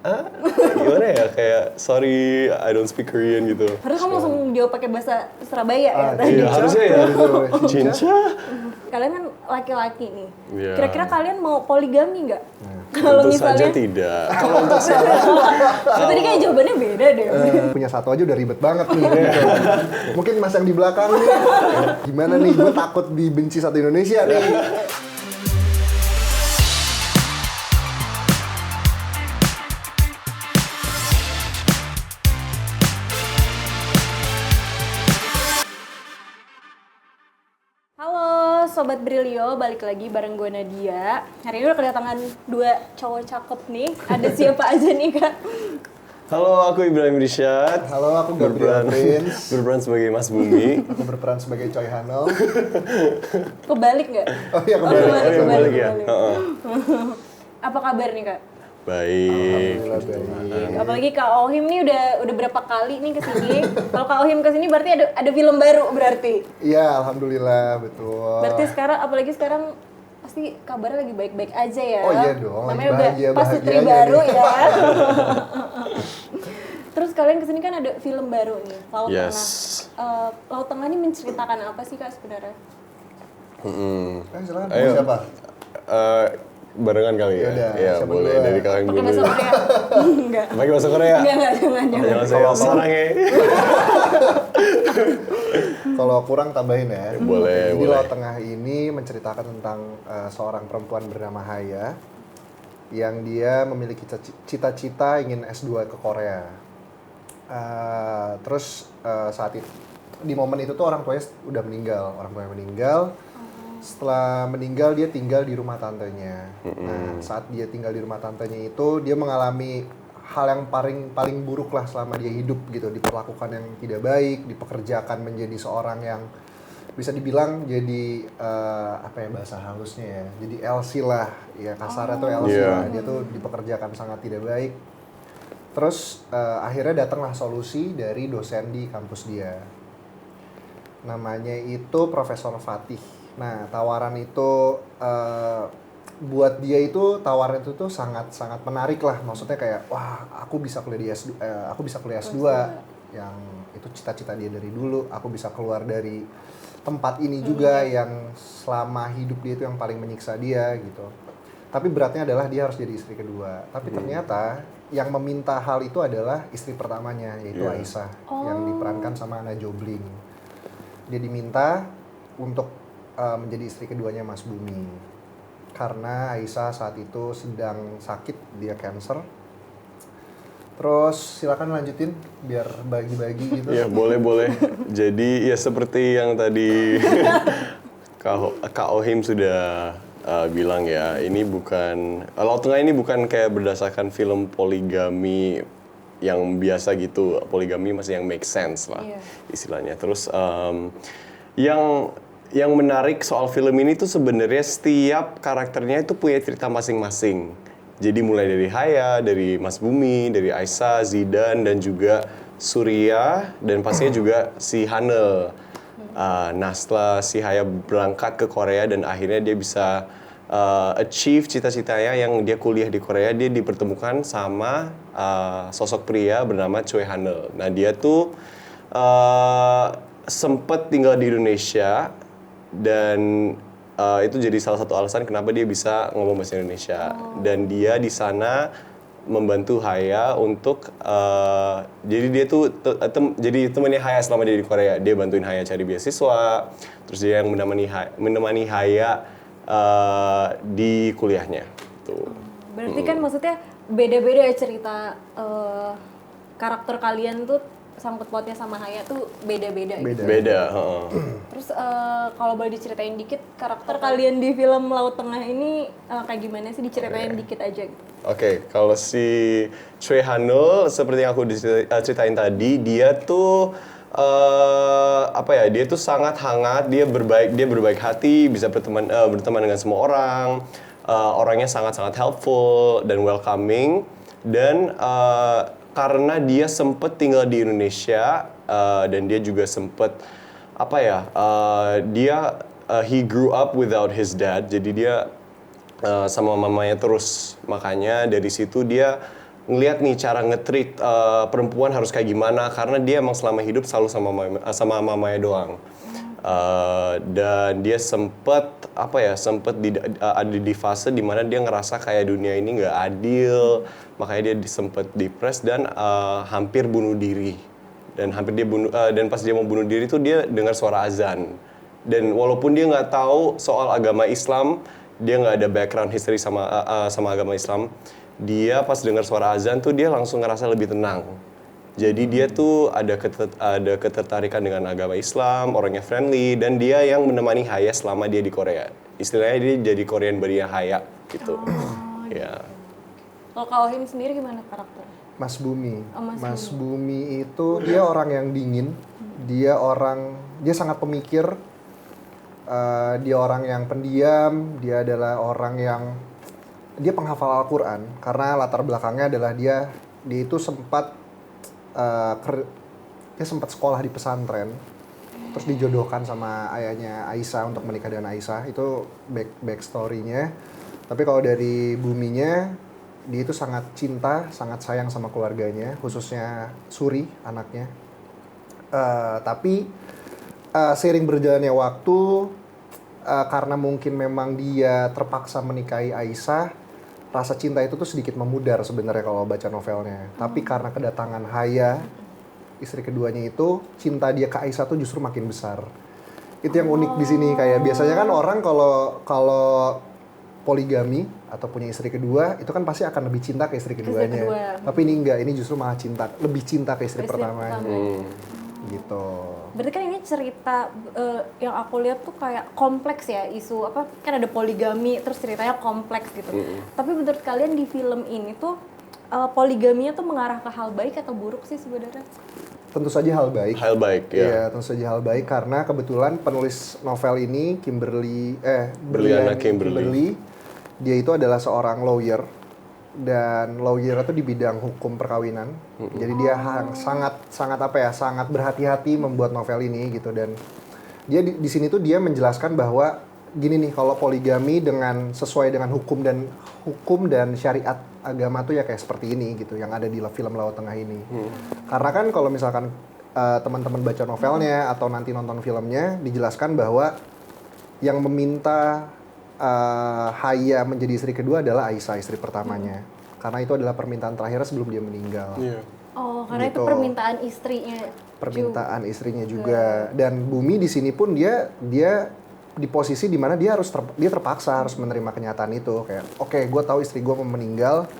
gimana ya, kayak sorry I don't speak Korean gitu. Harus kamu langsung jawab pakai bahasa Surabaya ya tadi. Iya harusnya ya. Cinca. Kalian kan laki-laki nih. Iya. Kira-kira kalian mau poligami nggak? Tentu saja tidak. Kalau untuk saya, Tadi kayak jawabannya beda deh. punya satu aja udah ribet banget nih. Gitu. Mungkin mas yang di belakang nih, gimana nih? Gue takut dibenci satu Indonesia nih. Halo Sobat Brilio, balik lagi bareng gue Nadia. Hari ini udah kedatangan dua cowok cakep nih. Ada siapa aja nih Kak? Halo, aku Ibrahim Rishad. Halo, aku Gabriel Prince. Berperan sebagai Mas Bumi. Aku berperan sebagai Choi Hanel. Kebalik nggak? Oh iya, kebalik. Kebalik ya? Apa kabar nih Kak? Baik. Alhamdulillah baik. Apalagi Kak Ohim nih udah berapa kali nih kesini. Kalau Kak Ohim kesini berarti ada film baru berarti. Iya, alhamdulillah, betul. Berarti sekarang pasti kabarnya lagi baik-baik aja ya. Oh iya dong, lagi Namanya udah bahagia- pasutri bahagianya baru nih. ya. Terus kalian kesini kan ada film baru nih, Laut Yes. Tengah. Laut Tengah ini menceritakan apa sih Kak sebenarnya? Silakan, Ayo. siapa? Barengan kali ya? Yaudah, Iya, siapa boleh. duluan? Dari kalian Pakai dulu. bahasa Korea? Enggak. Pakai bahasa Korea? Enggak, jangan. Jangan saya sarang ya. Kalau kurang tambahin ya. Boleh, Jadi boleh. Laut Tengah ini menceritakan tentang seorang perempuan bernama Haya yang dia memiliki cita-cita ingin S2 ke Korea. Terus saat itu di momen itu tuh orang tuanya udah meninggal. Setelah meninggal dia tinggal di rumah tantenya. Nah, saat dia tinggal di rumah tantenya itu dia mengalami hal yang paling buruk lah selama dia hidup gitu, diperlakukan yang tidak baik, dipekerjakan menjadi seorang yang bisa dibilang jadi apa ya bahasa halusnya ya, jadi LC lah, ya kasarnya tuh LC Iya. lah, dia tuh dipekerjakan sangat tidak baik. Terus akhirnya datanglah solusi dari dosen di kampus dia, namanya itu Profesor Fatih. Nah tawaran itu buat dia itu tawaran itu tuh sangat menarik lah, maksudnya kayak wah aku bisa kuliah S2 yang itu cita-cita dia dari dulu, aku bisa keluar dari tempat ini juga yang selama hidup dia itu yang paling menyiksa dia gitu. Tapi beratnya adalah dia harus jadi istri kedua. Tapi ternyata yang meminta hal itu adalah istri pertamanya, yaitu Aisyah yang diperankan sama Anna Jobling. Dia diminta untuk menjadi istri keduanya Mas Bumi. Karena Aisyah saat itu sedang sakit, dia cancer. Terus silakan lanjutin biar bagi-bagi gitu. Ya boleh. Jadi ya seperti yang tadi Kak Ohim sudah bilang ya, ini bukan Laut Tengah ini bukan kayak berdasarkan film poligami yang biasa gitu. Poligami masih yang make sense lah istilahnya. Terus yang menarik soal film ini tuh sebenarnya setiap karakternya itu punya cerita masing-masing. Jadi mulai dari Haya, dari Mas Bumi, dari Aisyah, Zidan, dan juga Surya, dan pastinya juga si Hanel. Nah setelah si Haya berangkat ke Korea dan akhirnya dia bisa achieve cita-citanya yang dia kuliah di Korea, dia dipertemukan sama sosok pria bernama Choi Hanel. Nah dia tuh sempet tinggal di Indonesia dan itu jadi salah satu alasan kenapa dia bisa ngomong bahasa Indonesia. Dan dia di sana membantu Haya untuk jadi dia tuh jadi temannya Haya selama dia di Korea. Dia bantuin Haya cari beasiswa, terus dia yang menemani Haya di kuliahnya. Tuh. Berarti kan maksudnya beda-beda ya cerita karakter kalian tuh sangkut pautnya sama Haya tuh beda-beda. Gitu. Beda. Terus kalau boleh diceritain dikit karakter kalian di film Laut Tengah ini kayak gimana sih, diceritain dikit aja gitu. Oke, kalau si Choi Hanul seperti yang aku ceritain tadi, dia tuh dia tuh sangat hangat, dia berbaik hati, bisa berteman dengan semua orang, orangnya sangat helpful dan welcoming, dan karena dia sempet tinggal di Indonesia dan dia juga sempet he grew up without his dad, jadi dia sama mamanya terus, makanya dari situ dia ngelihat nih cara nge-treat perempuan harus kayak gimana, karena dia emang selama hidup selalu sama mamanya doang. Dan dia sempet ada di fase dimana dia ngerasa kayak dunia ini nggak adil, makanya dia sempet depres dan hampir bunuh diri. Dan dan pas dia mau bunuh diri tuh dia dengar suara azan. Dan walaupun dia nggak tahu soal agama Islam, dia nggak ada background history sama agama Islam, dia pas dengar suara azan tuh dia langsung ngerasa lebih tenang. Jadi dia tuh ada ketertarikan dengan agama Islam, orangnya friendly, dan dia yang menemani Haya selama dia di Korea. Istilahnya dia jadi Korean Beria Haya gitu. Ya. Kalau Kak Ohim sendiri gimana karakternya? Mas Bumi. Oh, Mas Mas Bumi itu dia orang yang dingin, dia sangat pemikir, dia orang yang pendiam, dia adalah orang yang dia penghafal Al-Quran karena latar belakangnya adalah dia itu sempat dia sempat sekolah di pesantren, terus dijodohkan sama ayahnya Aisyah untuk menikah dengan Aisyah. Itu backstory-nya. Tapi kalau dari Buminya, dia itu sangat cinta, sangat sayang sama keluarganya, khususnya Suri, anaknya. Tapi seiring berjalannya waktu, karena mungkin memang dia terpaksa menikahi Aisyah, rasa cinta itu tuh sedikit memudar sebenarnya kalau baca novelnya. Tapi karena kedatangan Haya, istri keduanya itu, cinta dia ke Aisyah tuh justru makin besar. Itu yang unik di sini. Kayak biasanya kan orang kalau poligami atau punya istri kedua, itu kan pasti akan lebih cinta ke istri keduanya. Tapi ini enggak, ini justru malah lebih cinta ke istri pertamanya. Gitu. Berarti kan ini cerita yang aku lihat tuh kayak kompleks ya, isu apa, kan ada poligami terus ceritanya kompleks gitu. Tapi menurut kalian di film ini tuh poligaminya tuh mengarah ke hal baik atau buruk sih sebenarnya? Tentu saja hal baik. Hal baik, ya. Iya, tentu saja hal baik karena kebetulan penulis novel ini Berliana Kimberly, dia itu adalah seorang lawyer. Dan lawyer itu di bidang hukum perkawinan. Jadi dia sangat berhati-hati membuat novel ini gitu. Dan dia di sini tuh dia menjelaskan bahwa gini nih, kalau poligami sesuai dengan hukum dan syariat agama tuh ya kayak seperti ini gitu, yang ada di film Laut Tengah ini. Karena kan kalau misalkan teman-teman baca novelnya atau nanti nonton filmnya, dijelaskan bahwa yang meminta Haya menjadi istri kedua adalah Aisyah, istri pertamanya. Karena itu adalah permintaan terakhir sebelum dia meninggal. Oh, karena Gitu. itu permintaan istrinya. Permintaan istrinya juga. Dan Bumi di sini pun dia di posisi dimana dia terpaksa harus menerima kenyataan itu. Kayak, oke, gue tahu istri gue mau meninggal,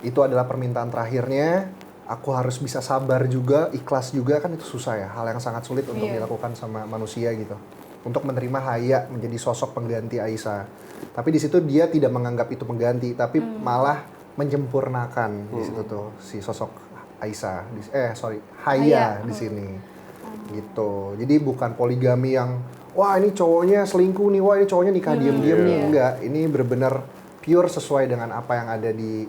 itu adalah permintaan terakhirnya. Aku harus bisa sabar juga, ikhlas juga, kan itu susah ya. Hal yang sangat sulit untuk dilakukan sama manusia gitu. Untuk menerima Haya menjadi sosok pengganti Aisyah. Tapi di situ dia tidak menganggap itu pengganti, tapi malah menyempurnakan di situ tuh si sosok Aisyah. Haya di sini. Gitu. Jadi bukan poligami yang wah ini cowoknya selingkuh nih, wah ini cowoknya nikah diam-diam nih, enggak. Ini benar-benar pure sesuai dengan apa yang ada di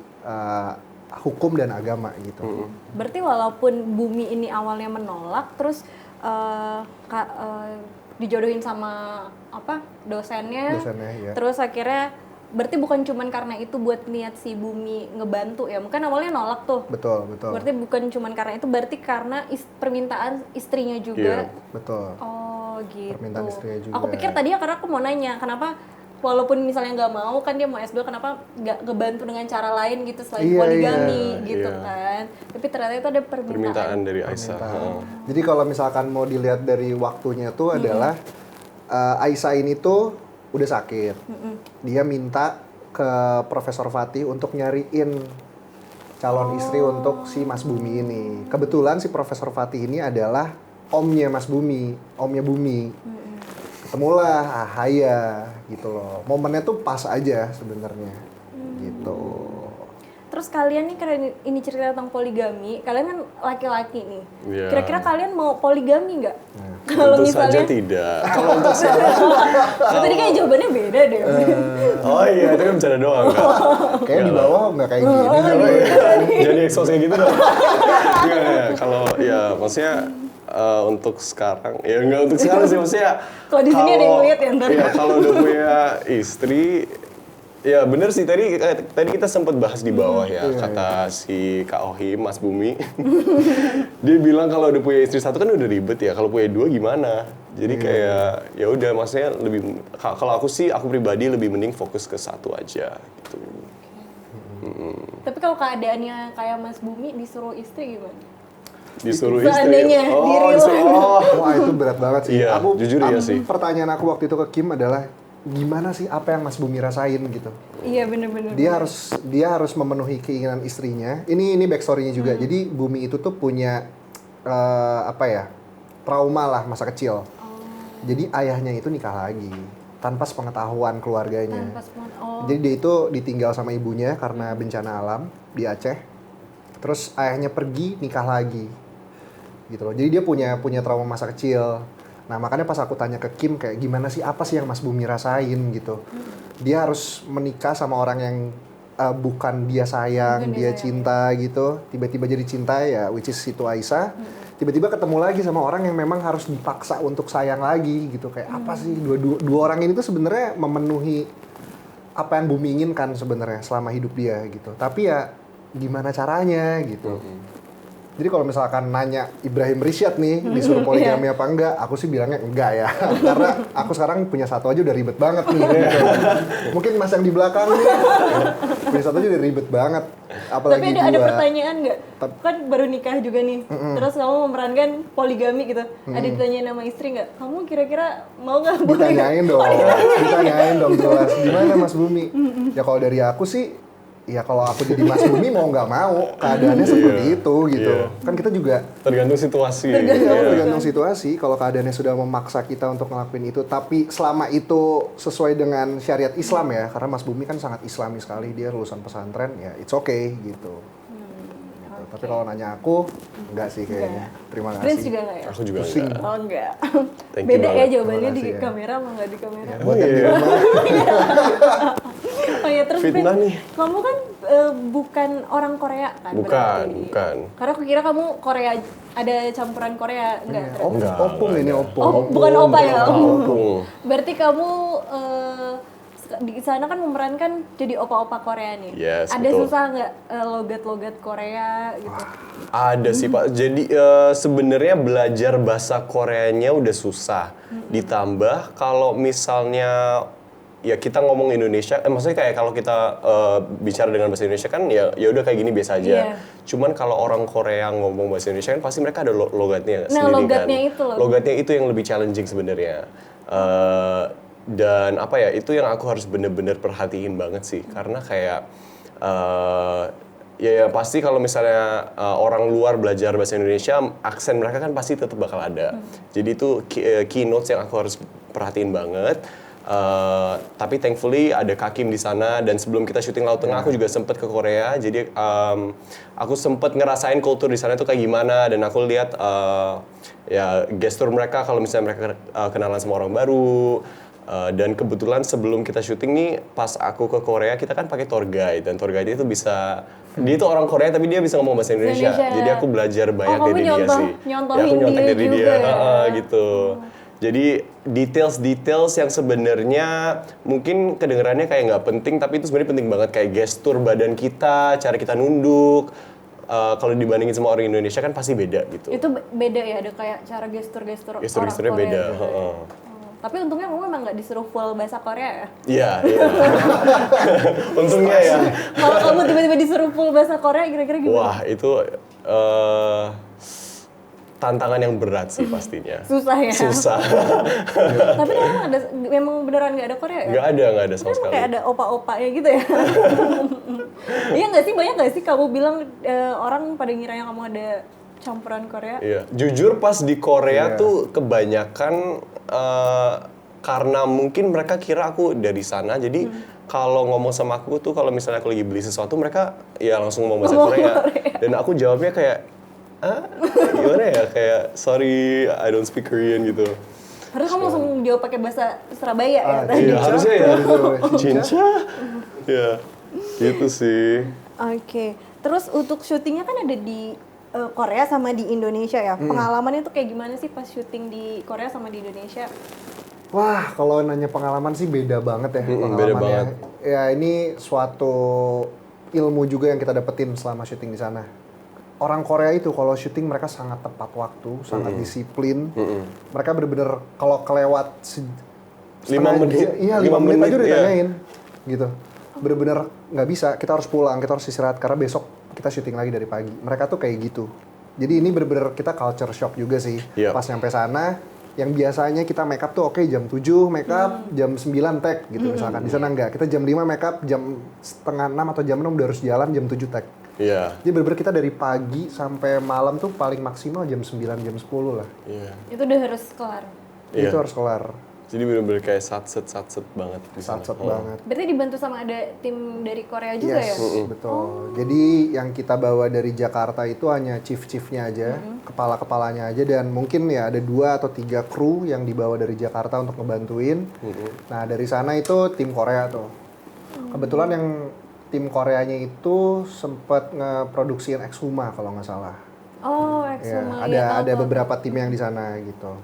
hukum dan agama gitu. Berarti walaupun Bumi ini awalnya menolak, terus dijodohin sama dosennya, ya. Terus akhirnya berarti bukan cuman karena itu buat niat si Bumi ngebantu ya, mungkin awalnya nolak tuh. Betul. Berarti bukan cuman karena itu, berarti karena permintaan istrinya juga. Betul. Oh gitu. Permintaan istrinya juga. Aku pikir tadi karena aku mau nanya kenapa walaupun misalnya nggak mau, kan dia mau S2, kenapa nggak ngebantu dengan cara lain gitu selain poligami gitu kan. Tapi ternyata itu ada permintaan dari Aisyah. Jadi kalau misalkan mau dilihat dari waktunya tuh adalah Aisyah ini tuh udah sakit. Dia minta ke Profesor Fatih untuk nyariin calon istri untuk si Mas Bumi ini. Kebetulan si Profesor Fatih ini adalah omnya Mas Bumi, omnya Bumi. Ketemulah Haya gitu loh. Momennya tuh pas aja sebenarnya. Gitu. Terus kalian nih, karena ini cerita tentang poligami, kalian kan laki-laki nih. Iya. Kira-kira kalian mau poligami nggak? Tentu saja tidak. Kalau untuk Tadi kayak jawabannya beda deh. oh iya, itu kan bercanda doang kan. Kayak di bawah nggak kayak gini. Jadi eksos kayak gitu dong. Enggak, kalau ya maksudnya untuk sekarang, ya nggak untuk sekarang sih, maksudnya Kalau di sini ada yang lihat ya ntar. Iya, kalau udah punya istri, Ya bener sih, tadi kita sempat bahas di bawah ya, kata si Kak Ohim, Mas Bumi. Dia bilang kalau udah punya istri satu kan udah ribet ya, kalau punya dua gimana? Jadi kayak ya udah, maksudnya lebih, kalau aku sih, aku pribadi lebih mending fokus ke satu aja gitu. Tapi kalau keadaannya kayak Mas Bumi disuruh istri gimana? Disuruh istri. Seandainya diri lo. disuruh. Wah itu berat banget sih. Iya, jujur iya sih. Pertanyaan aku waktu itu ke Kim adalah gimana sih apa yang Mas Bumi rasain gitu. Iya bener-bener. Dia harus memenuhi keinginan istrinya. Ini backstory-nya juga. Jadi Bumi itu tuh punya trauma lah masa kecil. Jadi ayahnya itu nikah lagi tanpa sepengetahuan keluarganya. Jadi dia itu ditinggal sama ibunya karena bencana alam di Aceh. Terus ayahnya pergi nikah lagi. Gitu loh. Jadi dia punya trauma masa kecil. Nah makanya pas aku tanya ke Kim kayak gimana sih, apa sih yang Mas Bumi rasain gitu. Dia harus menikah sama orang yang bukan dia sayang, dia cinta gitu. Tiba-tiba jadi cinta ya, which is itu Aisyah. Tiba-tiba ketemu lagi sama orang yang memang harus dipaksa untuk sayang lagi gitu. Kayak apa sih, dua orang ini tuh sebenarnya memenuhi apa yang Bumi inginkan sebenarnya selama hidup dia gitu. Tapi ya gimana caranya gitu. Jadi kalau misalkan nanya Ibrahim Risyad nih disuruh poligami apa enggak, aku sih bilangnya enggak ya. Karena aku sekarang punya satu aja udah ribet banget nih. Gitu. Mungkin Mas yang di belakang nih punya satu aja udah ribet banget. Apalagi tapi ada pertanyaan nggak? Kan baru nikah juga nih. Terus kamu memerankan poligami gitu. Ada ditanyain sama istri nggak? Kamu kira-kira mau nggak? Ditanyain dong. Ditanyain dong jelas. Gimana Mas Bumi? Ya kalau dari aku sih, ya kalau aku jadi Mas Bumi mau nggak mau keadaannya seperti itu gitu. Kan kita juga tergantung situasi. Tergantung situasi. Kalau keadaannya sudah memaksa kita untuk ngelakuin itu, tapi selama itu sesuai dengan syariat Islam ya, karena Mas Bumi kan sangat Islami sekali, dia lulusan pesantren, ya it's okay gitu. Tapi kalau nanya aku, enggak sih kayaknya. Terima kasih. Prince juga nggak ya? Aku juga Pusing. enggak. Oh enggak. Thank you Beda ya banget. jawabannya di Terima kasih ya. kamera sama nggak di kamera. Buat yang di rumah, Oh ya terus Fitnah Prince, nih. kamu kan bukan orang Korea kan? Bukan, berarti? bukan. Karena aku kira kamu Korea, ada campuran Korea enggak? Enggak, opung ini enggak. opung. Oh, bukan opa ya? Opung. Berarti kamu di sana kan memerankan jadi opa-opa Korea nih. Yes, ada betul. susah nggak logat-logat Korea gitu? Ada sih Pak. Jadi sebenarnya belajar bahasa Koreanya udah susah. Ditambah kalau misalnya ya kita ngomong Indonesia, maksudnya kayak kalau kita bicara dengan bahasa Indonesia kan ya udah kayak gini biasa aja. Iya. Cuman kalau orang Korea ngomong bahasa Indonesia kan pasti mereka ada logatnya Nah, sendiri logatnya kan. itu loh. Logatnya itu yang lebih challenging sebenarnya. Dan apa ya, itu yang aku harus bener-bener perhatiin banget sih, karena kayak ya pasti kalau misalnya orang luar belajar bahasa Indonesia, aksen mereka kan pasti tetap bakal ada. Jadi itu keynotes yang aku harus perhatiin banget. Tapi thankfully ada Kakim di sana, dan sebelum kita syuting Laut Tengah aku juga sempet ke Korea. Jadi aku sempet ngerasain kultur di sana itu kayak gimana, dan aku lihat ya gestur mereka kalau misalnya mereka kenalan sama orang baru. Dan kebetulan sebelum kita syuting nih, pas aku ke Korea kita kan pakai tour guide, dan tour guide itu bisa dia itu orang Korea tapi dia bisa ngomong bahasa Indonesia. Jadi aku belajar banyak dari dia sih. Nyontohin Ya, aku nyontek dia dari juga dia, ya? gitu. Jadi details yang sebenarnya mungkin kedengarannya kayak nggak penting, tapi itu sebenarnya penting banget, kayak gestur badan kita, cara kita nunduk. Kalau dibandingin sama orang Indonesia kan pasti beda gitu. Itu beda ya, ada kayak cara gestur-gestur orang Gestur-gesturnya Korea beda. gitu ya? Tapi untungnya kamu memang nggak disuruh full bahasa Korea ya? Iya. Untungnya ya. Kalau kamu tiba-tiba disuruh full bahasa Korea, kira-kira gimana? Wah, itu tantangan yang berat sih pastinya. Susah ya? Susah. Tapi memang beneran nggak ada Korea ya? Nggak ada sama Kan sekali. kayak ada opa-opanya gitu ya? Iya nggak sih? Banyak nggak sih kamu bilang orang pada ngiranya kamu ada campuran Korea? Iya, jujur pas di Korea tuh kebanyakan karena mungkin mereka kira aku dari sana, jadi kalau ngomong sama aku tuh kalau misalnya aku lagi beli sesuatu, mereka ya langsung ngomong bahasa Korea. Dan aku jawabnya kayak, gimana ya, kayak sorry I don't speak Korean gitu. Harus kamu langsung jawab pakai bahasa Surabaya ya? Iya harusnya ya, Cinca. cinca, ya gitu sih. Oke, terus untuk syutingnya kan ada di Korea sama di Indonesia ya. Pengalamannya tuh kayak gimana sih pas syuting di Korea sama di Indonesia? Wah, kalau nanya pengalaman sih beda banget ya beda pengalamannya. banget. Ya ini suatu ilmu juga yang kita dapetin selama syuting di sana. Orang Korea itu kalau syuting mereka sangat tepat waktu, sangat disiplin. Mereka bener-bener kalau kelewat 5 menit. iya 5 5 menit aja udah iya. ditanyain, gitu. Bener-bener nggak bisa, kita harus pulang, kita harus istirahat karena besok kita syuting lagi dari pagi. Mereka tuh kayak gitu. Jadi ini bener-bener kita culture shock juga sih. Iya. Pas nyampe sana, yang biasanya kita make up tuh oke jam 7 make up, jam 9 tag gitu misalkan. Di sana enggak, kita jam 5 make up, jam setengah 6 atau jam 6 udah harus jalan, jam 7 tag. Iya. Jadi bener-bener kita dari pagi sampai malam tuh paling maksimal jam 9, jam 10 lah. Iya. Itu udah harus kelar. Iya. Itu harus kelar. Jadi bener-bener kayak satset banget di sana. Satset banget. Berarti dibantu sama ada tim dari Korea juga ya? Yes, betul. Jadi yang kita bawa dari Jakarta itu hanya chief-chiefnya aja, kepala-kepalanya aja, dan mungkin ya ada 2 atau 3 kru yang dibawa dari Jakarta untuk ngebantuin. Nah dari sana itu tim Korea tuh. Kebetulan yang tim Koreanya itu sempat ngeproduksiin Exhuma kalau nggak salah. Oh, Ya, Exhuma. ada beberapa tim yang di sana gitu.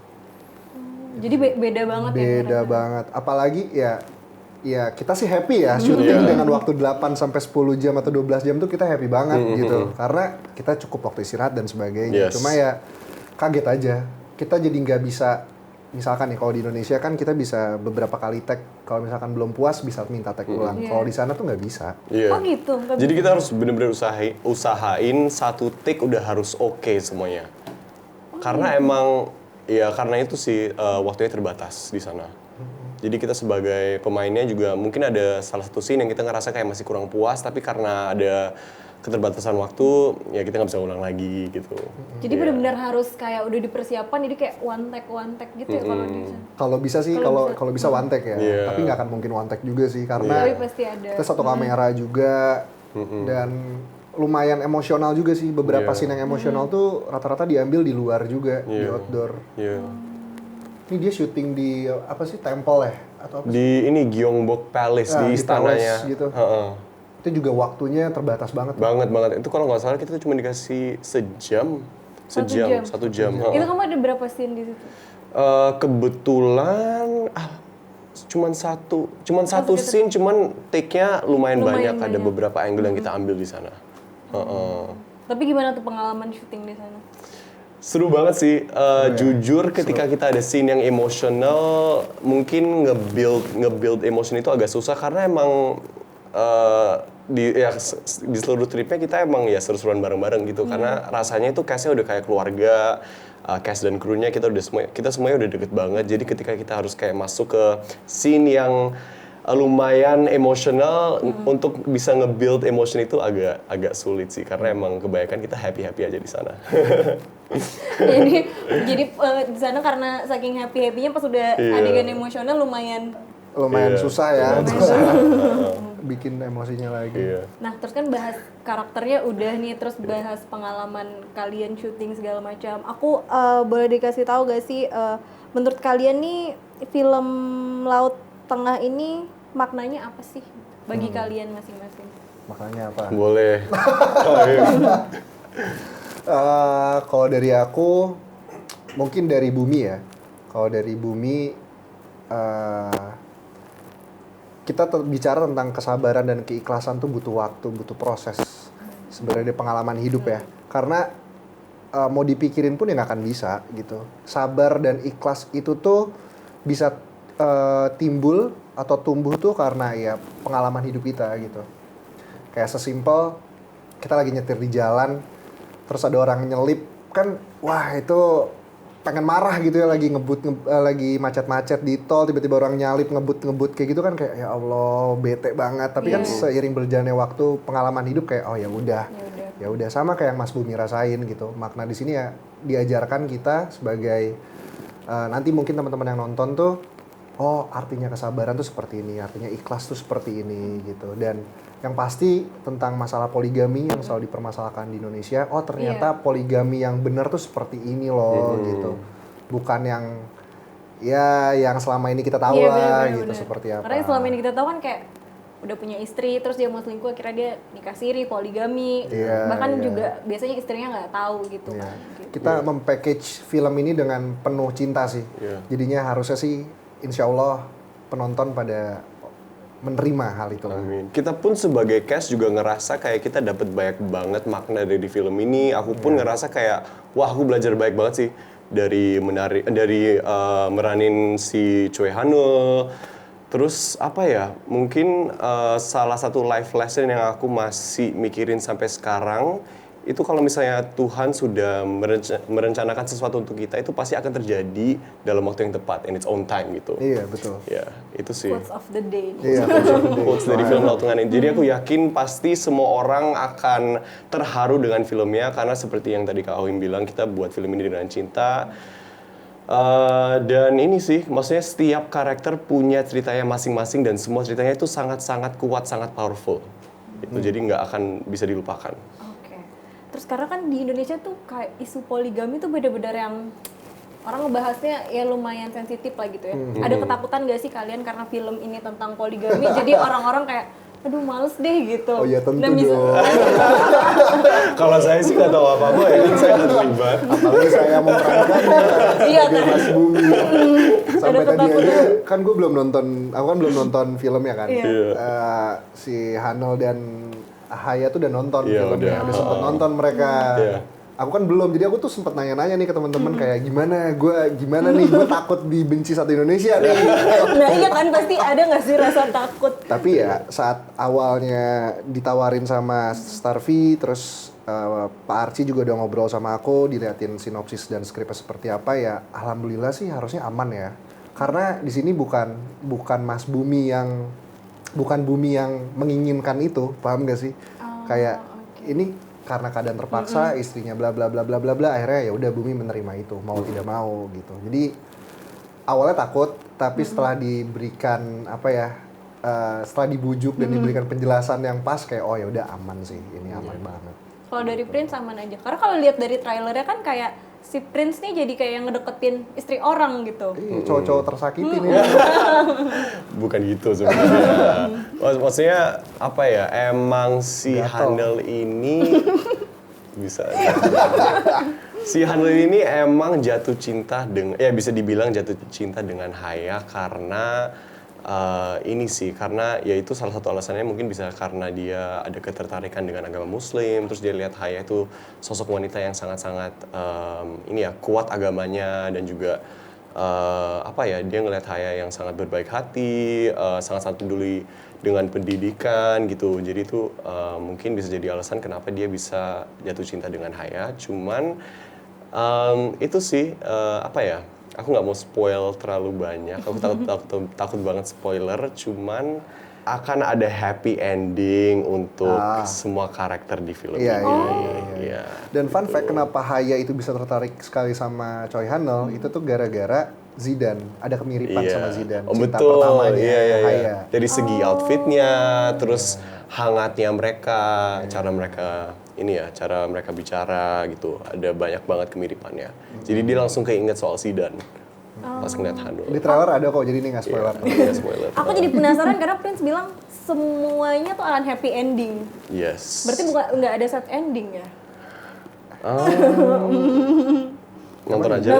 Jadi beda banget ya. Beda banget. Apalagi ya kita sih happy ya syuting dengan waktu 8 sampai 10 jam atau 12 jam tuh kita happy banget gitu. Karena kita cukup waktu istirahat dan sebagainya. Yes. Cuma ya kaget aja. Kita jadi nggak bisa, misalkan nih kalau di Indonesia kan kita bisa beberapa kali tag. Kalau misalkan belum puas bisa minta tag ulang. Kalau di sana tuh nggak bisa. Iya. Oh gitu. Nggak Jadi bisa. kita harus bener-bener usahain satu take udah harus oke semuanya. Karena emang ya karena itu sih waktunya terbatas di sana. Jadi kita sebagai pemainnya juga mungkin ada salah satu scene yang kita ngerasa kayak masih kurang puas, tapi karena ada keterbatasan waktu ya kita nggak bisa ulang lagi gitu. Jadi benar-benar harus kayak udah dipersiapkan, jadi kayak one take gitu ya kalau di sana. Kalau bisa sih, kalau bisa one take ya. Iya. Tapi nggak akan mungkin one take juga sih karena Tapi pasti ada. kita satu kamera juga dan lumayan emosional juga sih. Beberapa Iya. scene yang emosional tuh rata-rata diambil di luar juga, di outdoor. Iya. Ini dia syuting di apa sih, temple ya atau apa sih? Di ini Gyeongbok Palace Ah, di di istananya. palace gitu. Heeh. Itu juga waktunya terbatas banget. Banget. Itu kalau nggak salah kita tuh cuma dikasih sejam. Satu jam. Heeh. Itu kamu ada berapa scene di situ? Kebetulan cuman satu scene, cuman take-nya lumayan banyak. Ada beberapa angle yang kita ambil di sana. Tapi gimana tuh pengalaman syuting di sana? Seru banget sih. Jujur ketika kita ada scene yang emosional, mungkin nge-build emotion itu agak susah karena emang di seluruh tripnya kita emang ya seru-seruan bareng-bareng gitu. Karena rasanya itu cast-nya udah kayak keluarga. Cast dan krunya kita semuanya udah deket banget. Jadi ketika kita harus kayak masuk ke scene yang lumayan emosional, untuk bisa nge-build emotion itu agak sulit sih karena emang kebanyakan kita happy aja di sana. jadi di sana karena saking happy-happynya pas udah adegan emosional lumayan. Lumayan susah ya. Susah. Bikin emosinya lagi. Iya. Nah, terus kan bahas karakternya udah nih, terus bahas pengalaman kalian syuting segala macam. Aku boleh dikasih tahu gak sih, menurut kalian nih film Laut Tengah ini maknanya apa sih bagi kalian masing-masing? Makanya apa? Boleh. Kalau dari aku, mungkin dari Bumi ya. Kalau dari Bumi, kita bicara tentang kesabaran dan keikhlasan tuh butuh waktu, butuh proses. Sebenarnya pengalaman hidup ya. Karena mau dipikirin pun ya nggak akan bisa gitu. Sabar dan ikhlas itu tuh bisa timbul atau tumbuh tuh karena ya pengalaman hidup kita gitu. Kayak sesimpel kita lagi nyetir di jalan, terus ada orang nyelip, kan wah itu pengen marah gitu ya, lagi lagi macet-macet di tol, tiba-tiba orang nyalip ngebut kayak gitu kan, kayak ya Allah bete banget. Tapi kan seiring berjalannya waktu, pengalaman hidup kayak oh ya udah sama kayak yang Mas Bumi rasain gitu. Makna di sini ya diajarkan kita sebagai nanti mungkin teman-teman yang nonton tuh, oh artinya kesabaran tuh seperti ini, artinya ikhlas tuh seperti ini gitu. Dan yang pasti tentang masalah poligami yang selalu dipermasalahkan di Indonesia, oh ternyata poligami yang benar tuh seperti ini loh gitu. Bukan yang yang selama ini kita tahu lah gitu, bener. Seperti apa. Karena yang selama ini kita tahu kan kayak udah punya istri, terus dia mau selingkuh, akhirnya dia nikah siri, poligami. Bahkan juga biasanya istrinya nggak tahu gitu kan. Kita mempackage film ini dengan penuh cinta sih. Jadinya harusnya sih insya Allah penonton pada menerima hal itu. Amin. Kita pun sebagai cast juga ngerasa kayak kita dapat banyak banget makna dari film ini. Aku pun ngerasa kayak, wah aku belajar banyak banget sih dari meranin si Choi Han-eul. Terus apa ya? Mungkin salah satu life lesson yang aku masih mikirin sampai sekarang itu kalau misalnya Tuhan sudah merencanakan sesuatu untuk kita, itu pasti akan terjadi dalam waktu yang tepat, in its own time gitu. Iya, betul. Ya, itu sih. Quotes of the day. Iya, Quotes dari film Laut Tengah ini. Jadi aku yakin pasti semua orang akan terharu dengan filmnya karena seperti yang tadi Kak Awim bilang, kita buat film ini dengan cinta. Dan ini sih, maksudnya setiap karakter punya ceritanya masing-masing dan semua ceritanya itu sangat-sangat kuat, sangat powerful. Itu jadi nggak akan bisa dilupakan. Oke. Terus karena kan di Indonesia tuh kayak isu poligami tuh bener-bener yang orang ngebahasnya ya lumayan sensitif lah gitu ya. Ada ketakutan gak sih kalian karena film ini tentang poligami jadi orang-orang kayak aduh males deh gitu. Oh ya tentu Dan dong. Kalau saya sih nggak tahu apa-apa ya, kan saya nggak terlibat. Apalagi saya memerankannya. Iya, sebagai kan? Mas Bumi. Sampai Ada tadi ketakutan. aja kan gue belum nonton, aku kan belum nonton filmnya kan. Iya. Si Hanel dan Haya tuh udah nonton Iya, filmnya, udah. udah sempet nonton mereka. Iya. Aku kan belum, jadi aku tuh sempet nanya-nanya nih ke teman-teman kayak gimana nih, gue takut dibenci satu Indonesia nih. Nah iya kan pasti ada nggak sih rasa takut? Tapi ya saat awalnya ditawarin sama Starvi, terus Pak Archie juga udah ngobrol sama aku, diliatin sinopsis dan skripnya seperti apa ya, alhamdulillah sih harusnya aman ya. Karena di sini bukan Mas Bumi yang menginginkan itu, paham gak sih? Kayak ini karena keadaan terpaksa, istrinya bla bla bla bla bla bla, akhirnya ya udah Bumi menerima itu, mau tidak mau gitu. Jadi awalnya takut, tapi setelah diberikan setelah dibujuk dan diberikan penjelasan yang pas, kayak oh ya udah aman sih, ini aman banget. Kalau dari Prince aman aja. Karena kalau lihat dari trailernya kan kayak si Prince nih jadi kayak yang ngedeketin istri orang gitu. Cowok-cowok tersakiti nih. Bukan gitu sebenarnya. Maksudnya apa ya? Emang si Gatel. Handel ini bisa. Si Handel ini emang jatuh cinta dengan, ya bisa dibilang jatuh cinta dengan Haya karena ini sih, karena ya itu salah satu alasannya mungkin bisa karena dia ada ketertarikan dengan agama Muslim, terus dia lihat Haya itu sosok wanita yang sangat-sangat ini ya kuat agamanya dan juga dia ngelihat Haya yang sangat berbaik hati, sangat-sangat peduli dengan pendidikan gitu. Jadi itu mungkin bisa jadi alasan kenapa dia bisa jatuh cinta dengan Haya. Cuman itu sih aku nggak mau spoil terlalu banyak. Aku takut banget spoiler. Cuman akan ada happy ending untuk semua karakter di film Iya, ini. iya. Dan fun fact kenapa Haya itu bisa tertarik sekali sama Choi Han-eul itu tuh gara-gara Zidane. Ada kemiripan sama Zidane. Oh, Cinta betul. pertamanya Iya. Haya. Dari segi outfitnya, terus hangatnya mereka, cara mereka bicara gitu. Ada banyak banget kemiripannya. Jadi dia langsung keinget soal Zidane pas ngeliat Hanul. Di trailer ada kok, jadi ini nggak spoiler. Iya, spoiler. Aku jadi penasaran karena Prince bilang semuanya tuh akan happy ending. Yes. Berarti nggak ada sad ending ya? Nonton aja.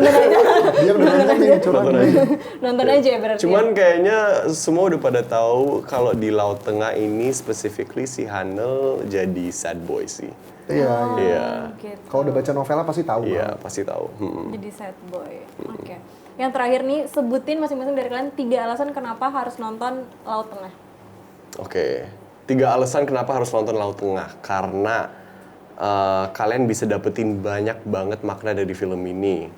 Dia udah nonton nih, curang Nonton nih. aja. Nonton aja ya berarti. Cuman kayaknya semua udah pada tahu kalau di Laut Tengah ini specifically si Hanel jadi sad boy sih. Iya. Iya. Gitu. Kalau udah baca novelnya pasti tahu. Iya, banget. pasti tahu. Jadi sad boy. Oke. Yang terakhir nih, sebutin masing-masing dari kalian 3 alasan kenapa harus nonton Laut Tengah. Oke. 3 alasan kenapa harus nonton Laut Tengah. Karena kalian bisa dapetin banyak banget makna dari film ini.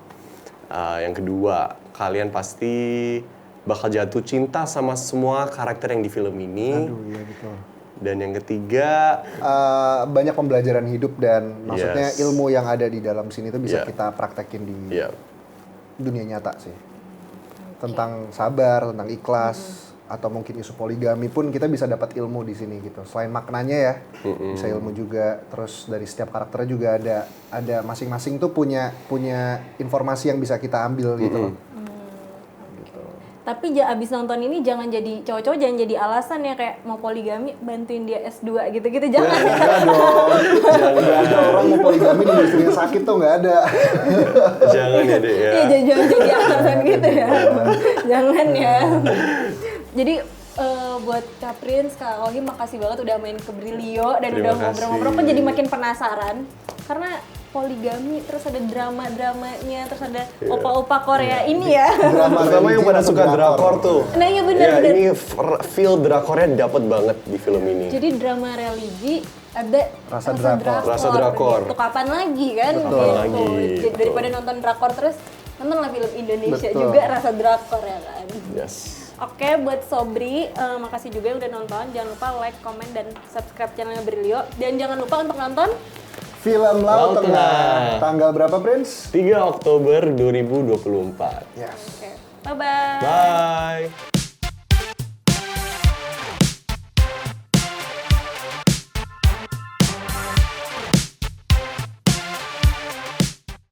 Yang kedua, kalian pasti bakal jatuh cinta sama semua karakter yang di film ini. Aduh, iya betul. Dan yang ketiga, Banyak pembelajaran hidup dan maksudnya Yes. ilmu yang ada di dalam sini itu bisa Iya. kita praktekin di ya dunia nyata sih. Tentang sabar, tentang ikhlas, atau mungkin isu poligami pun kita bisa dapat ilmu di sini gitu. Selain maknanya ya, bisa ilmu juga. Terus dari setiap karakternya juga ada masing-masing tuh punya informasi yang bisa kita ambil gitu loh. Tapi abis nonton ini jangan jadi cowok-cowok jangan jadi alasan ya kayak mau poligami bantuin dia S2 gitu-gitu jangan. Enggak dong. Enggak ada orang mau poligami di istrinya sakit tuh nggak ada. Jangan ya deh ya. Iya jangan jadi alasan gitu ya. Jangan ya. Jadi buat Kaprin sekali lagi makasih banget udah main ke Brilio dan Terima udah ngobrol-ngobrol. kasih. Kok jadi makin penasaran karena poligami terus ada drama-dramanya terus ada opa-opa Korea ini ya. Drama Terutama yang religi pada atau suka drakor tuh. Nah iya benar Ya, benar. ini feel drakornya dapet banget di film ini. Jadi drama religi ada Rasa drakor. Rasa drakor. Gitu. Kapan lagi kan? Betul. Gitu. Lagi, Jadi betul. daripada nonton drakor terus nontonlah film Indonesia Betul. juga rasa drakor ya kan. Yes. Oke, buat Sobri, makasih juga yang udah nonton. Jangan lupa like, comment, dan subscribe channelnya Brilio. Dan jangan lupa untuk nonton Film Laut Laut Tengah. Tengah. Tanggal berapa, Prince? 3 Oktober 2024. Yes. Oke, bye-bye. Bye.